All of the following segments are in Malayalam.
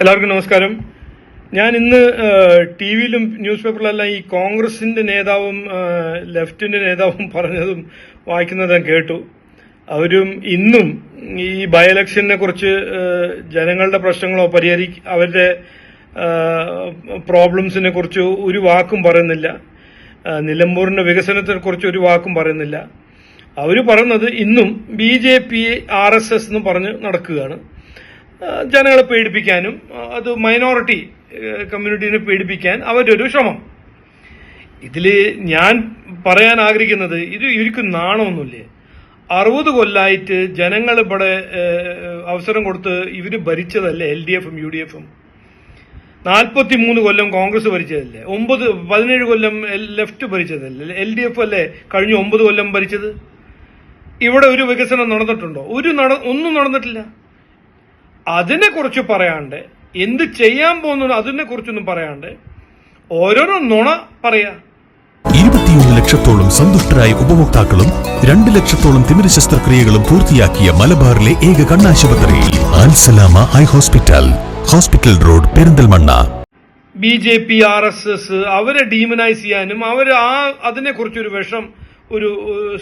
എല്ലാവർക്കും നമസ്കാരം. ഞാൻ ഇന്ന് ടി വിയിലും ന്യൂസ് പേപ്പറിലെല്ലാം ഈ കോൺഗ്രസിന്റെ നേതാവും ലെഫ്റ്റിന്റെ നേതാവും പറഞ്ഞതും വായിക്കുന്നതും കേട്ടു. അവരും ഇന്നും ഈ ബൈ ഇലക്ഷനെ കുറിച്ച് ജനങ്ങളുടെ പ്രശ്നങ്ങളോ അവരുടെ പ്രോബ്ലംസിനെ കുറിച്ച് ഒരു വാക്കും പറയുന്നില്ല. നിലമ്പൂരിന്റെ വികസനത്തെ കുറിച്ച് ഒരു വാക്കും പറയുന്നില്ല. അവർ പറയുന്നത് ഇന്നും BJP RSS എന്ന് പറഞ്ഞ് നടക്കുകയാണ്. ജനങ്ങളെ പേടിപ്പിക്കാനും അത് മൈനോറിറ്റി കമ്മ്യൂണിറ്റീനെ പേടിപ്പിക്കാൻ അവരൊരു ശ്രമം. ഇതിൽ ഞാൻ പറയാൻ ആഗ്രഹിക്കുന്നത് ഇവർക്ക് നാണമൊന്നുമില്ലേ? 60 കൊല്ലമായിട്ട് ജനങ്ങൾ ഇവിടെ അവസരം കൊടുത്ത് ഇവര് ഭരിച്ചതല്ലേ LDFും UDFും. 43 കൊല്ലം കോൺഗ്രസ് ഭരിച്ചതല്ലേ? 17 കൊല്ലം ലെഫ്റ്റ് ഭരിച്ചതല്ലേ? LDF അല്ലേ കഴിഞ്ഞ 9 കൊല്ലം ഭരിച്ചത്? ഇവിടെ ഒരു വികസനം നടന്നിട്ടുണ്ടോ? ഒന്നും നടന്നിട്ടില്ല. അതിനെക്കുറിച്ച് പറയാണ്ട്, എന്ത് ചെയ്യാൻ പോകുന്നു അതിനെ കുറിച്ചൊന്നും പറയാണ്ട് ഓരോരോ നുണ പറയാ. 21 ലക്ഷത്തോളം സന്തുഷ്ടരായ ഉപഭോക്താക്കളും 2 ലക്ഷത്തോളം തിമിര ശസ്ത്രക്രിയകളും പൂർത്തിയാക്കിയ മലബാറിലെ ഏക കണ്ണാശുപത്രി Al Salama high hospital, hospital road, Perinthalmanna. BJP RSS അവരെ ഡീമനൈസ് ചെയ്യാനും അതിനെക്കുറിച്ചൊരു വിഷം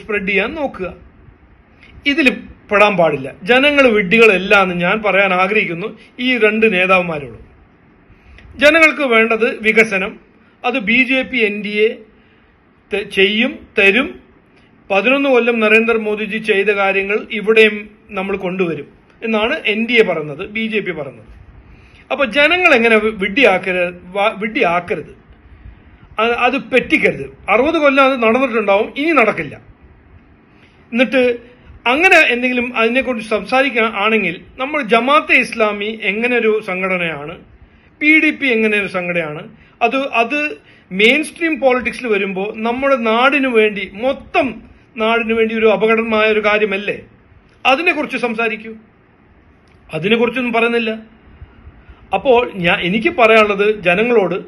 സ്പ്രെഡ് ചെയ്യാൻ നോക്കുക. ഇതിൽ പെടാൻ പാടില്ല. ജനങ്ങൾ വിഡ്ഢികളെല്ലാന്ന് ഞാൻ പറയാൻ ആഗ്രഹിക്കുന്നു ഈ 2 നേതാവുമാരോട്. ജനങ്ങൾക്ക് വേണ്ടത് വികസനം. അത് BJP NDA ചെയ്യും, തരും. 11 കൊല്ലം നരേന്ദ്രമോദിജി ചെയ്ത കാര്യങ്ങൾ ഇവിടെയും നമ്മൾ കൊണ്ടുവരും എന്നാണ് NDA പറയുന്നത്, BJP പറയുന്നത്. അപ്പൊ ജനങ്ങൾ എങ്ങനെ വിഡ്ഢിയാക്കരുത്, അത് പറ്റിക്കരുത്. 60 കൊല്ലം അത് നടന്നിട്ടുണ്ടാവും, ഇനി നടക്കില്ല. എന്നിട്ട് അങ്ങനെ എന്തെങ്കിലും അതിനെക്കുറിച്ച് സംസാരിക്കുകയാണെങ്കിൽ നമ്മൾ ജമാഅത്തെ ഇസ്ലാമി എങ്ങനെ ഒരു സംഘടനയാണ്, PDP എങ്ങനെ ഒരു സംഘടനയാണ്, അത് മെയിൻ സ്ട്രീം പോളിറ്റിക്സിൽ വരുമ്പോൾ നമ്മുടെ നാടിനു വേണ്ടി, മൊത്തം നാടിനു വേണ്ടി ഒരു അപകടമായ ഒരു കാര്യമല്ലേ? അതിനെക്കുറിച്ച് സംസാരിക്കൂ. അതിനെക്കുറിച്ചൊന്നും പറയുന്നില്ല. അപ്പോൾ എനിക്ക് പറയാനുള്ളത് ജനങ്ങളോട്,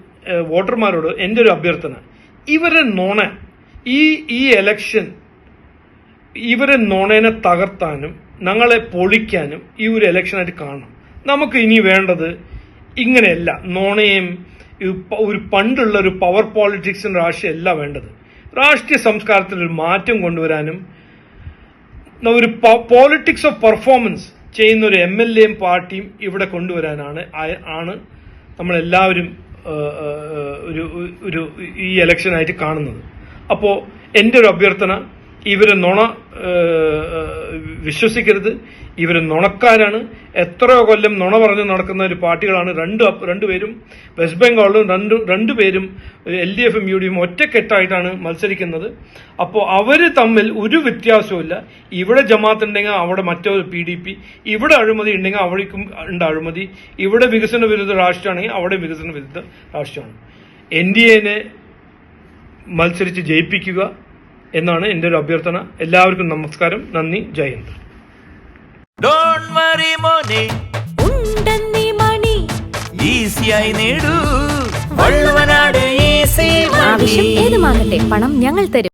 വോട്ടർമാരോട് എൻ്റെ ഒരു അഭ്യർത്ഥന, ഇവരെ നുണ, ഈ എലക്ഷൻ ഇവരെ നുണേനെ തകർത്താനും ഞങ്ങളെ പൊളിക്കാനും ഈ ഒരു ഇലക്ഷനായിട്ട് കാണണം. നമുക്ക് ഇനി വേണ്ടത് ഇങ്ങനെയല്ല, നുണയും ഒരു പണ്ടുള്ള ഒരു പവർ പോളിറ്റിക്സിന്റെ രാഷ്ട്രീയമല്ല വേണ്ടത്. രാഷ്ട്രീയ സംസ്കാരത്തിൽ ഒരു മാറ്റം കൊണ്ടുവരാനും ഒരു പോളിറ്റിക്സ് ഓഫ് പെർഫോമൻസ് ചെയ്യുന്ന ഒരു MLAയും പാർട്ടിയും ഇവിടെ കൊണ്ടുവരാനാണ് നമ്മളെല്ലാവരും ഒരു ഈ ഇലക്ഷനായിട്ട് കാണുന്നത്. അപ്പോൾ എൻ്റെ ഒരു അഭ്യർത്ഥന, ഇവര് നുണ വിശ്വസിക്കരുത്. ഇവര് നുണക്കാരാണ്. എത്രയോ കൊല്ലം നുണ പറഞ്ഞ് നടക്കുന്ന ഒരു പാർട്ടികളാണ് രണ്ടുപേരും. വെസ്റ്റ് ബംഗാളിലും രണ്ടുപേരും LDFും UDFും ഒറ്റക്കെട്ടായിട്ടാണ് മത്സരിക്കുന്നത്. അപ്പോൾ അവര് തമ്മിൽ ഒരു വ്യത്യാസവുമില്ല. ഇവിടെ ജമാഅത്ത് ഉണ്ടെങ്കിൽ അവിടെ മറ്റൊരു PDP, ഇവിടെ അഴിമതി ഉണ്ടെങ്കിൽ അവിടേക്കും ഉണ്ട് അഴിമതി, ഇവിടെ വികസന വിരുദ്ധ രാഷ്ട്രമാണെങ്കിൽ അവിടെ വികസന വിരുദ്ധ രാഷ്ട്രമാണ്. NDAനെ മത്സരിച്ച് ജയിപ്പിക്കുക എന്നാണ് എൻ്റെ ഒരു അഭ്യർത്ഥന. എല്ലാവർക്കും നമസ്കാരം, നന്ദി, ജയ് ഹിന്ദ്. Don't worry money, ഉണ്ടെന്നീ മണി ഈസിയായി നേടൂ വള്ളുവനാട് ഈസി മണി. ആവശ്യം ഏതുമാകട്ടെ, പണം ഞങ്ങൾ തരും.